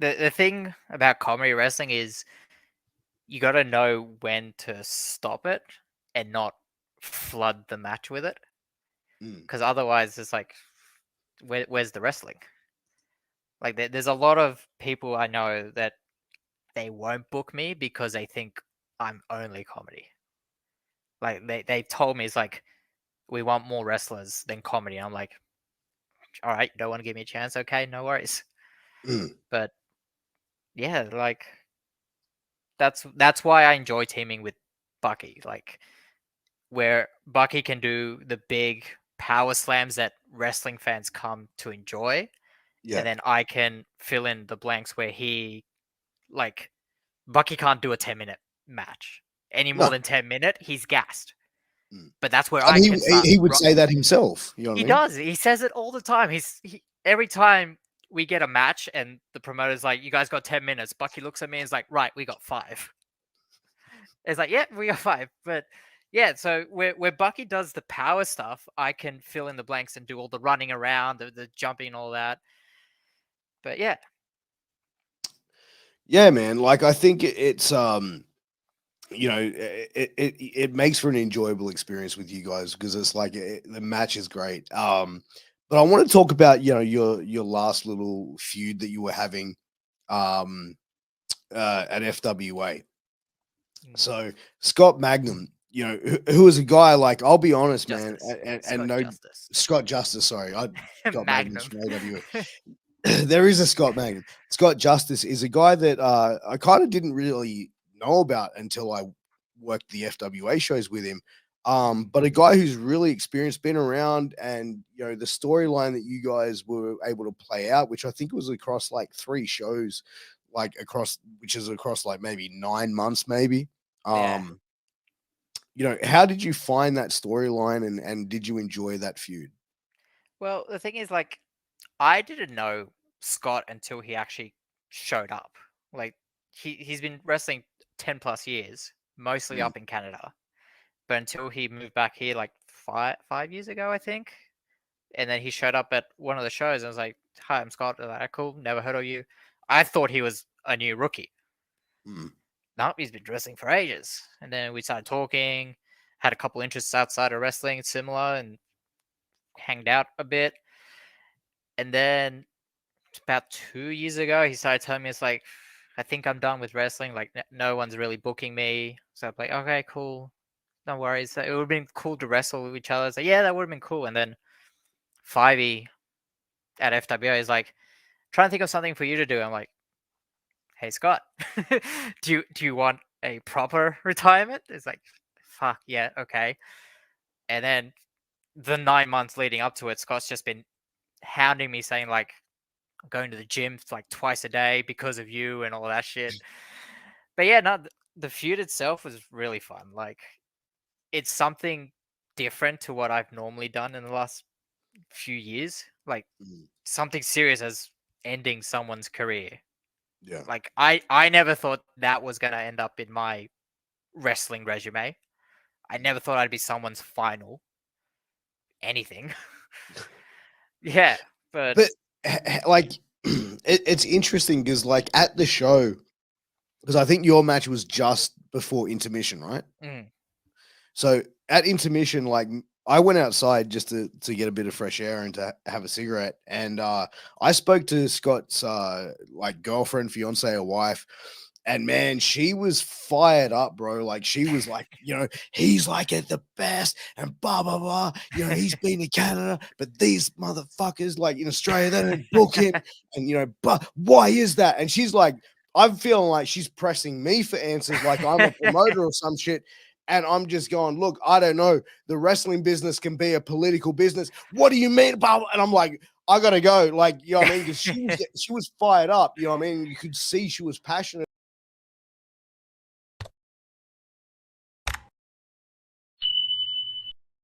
The thing about comedy wrestling is you got to know when to stop it and not flood the match with it, Mm. because otherwise it's like, where's the wrestling? Like there's a lot of people I know that they won't book me because they think I'm only comedy. Like they told me it's like, we want more wrestlers than comedy. I'm like, all right, you don't want to give me a chance, okay, no worries. Mm. But yeah, like that's why I enjoy teaming with Bucky. Like where Bucky can do the big power slams that wrestling fans come to enjoy, and Yeah. then I can fill in the blanks where like Bucky can't do a 10-minute match. Any more No. than 10 minutes, he's gassed. Mm. But that's where And I can start. he would say that himself. You know what He I mean? does. He says it all the time. Every time we get a match and the promoter's like, "You guys got 10 minutes." Bucky looks at me and is like, "Right, we got 5." It's like, "Yeah, we got 5." But yeah, so where Bucky does the power stuff, I can fill in the blanks and do all the running around, the jumping, and all that. But yeah, Yeah, man. Like I think it's it makes for an enjoyable experience with you guys because it's like the match is great. But I want to talk about your last little feud that you were having um at FWA. mm, So Scott Magnum, who is a guy like I'll be honest, man, Justice, and Scott no Justice, Scott Justice. Sorry, I Scott Magnum's Magnum. from AWA. There is a Scott Magnum. Scott Justice is a guy that I kind of didn't really know about until I worked the FWA shows with him. But a guy who's really experienced, been around, and the storyline that you guys were able to play out, which I think was across like 3 shows, which is across like maybe 9 months, maybe. Yeah. Um, how did you find that storyline, and did you enjoy that feud? Well, the thing is, like, I didn't know Scott until he actually showed up. Like he's been wrestling 10 plus years, mostly Mm, up in Canada. But until he moved back here like five years ago, I think. And then he showed up at one of the shows and was like, "Hi, I'm Scott." They're like, "Cool, never heard of you." I thought he was a new rookie. mm, No, he's been wrestling for ages. And then we started talking, had a couple interests outside of wrestling similar, and hanged out a bit. And then about 2 years ago, he started telling me, it's like, "I think I'm done with wrestling. Like, no one's really booking me." So I'm like, "Okay, cool, no worries." So it would have been cool to wrestle with each other. So yeah, that would have been cool. And then 5e at FWA is like, "Trying to think of something for you to do." I'm like, "Hey Scott, do you want a proper retirement?" It's like, "Fuck yeah, okay." And then the 9 months leading up to it, Scott's just been hounding me, saying like, "I'm going to the gym like twice a day because of you," and all that shit. But yeah, no, the feud itself was really fun. Like, it's something different to what I've normally done in the last few years. Like mm. something serious as ending someone's career. Yeah. Like I never thought that was gonna end up in my wrestling resume. I never thought I'd be someone's final anything. Yeah, but But like, it's interesting because like at the show, because I think your match was just before intermission, right? mm, So at intermission, like I went outside just to get a bit of fresh air and to have a cigarette, and I spoke to Scott's like girlfriend, fiance, or wife. And man, she was fired up, bro. Like she was like, he's like at the best, and blah blah blah. He's been to Canada, but these motherfuckers, like in Australia, they don't book him. And but why is that? And she's like, I'm feeling like she's pressing me for answers, like I'm a promoter or some shit. And I'm just going, look, I don't know. The wrestling business can be a political business. What do you mean? And I'm like, I gotta go. Like, you know what I mean? Because she was fired up. You know what I mean? You could see she was passionate.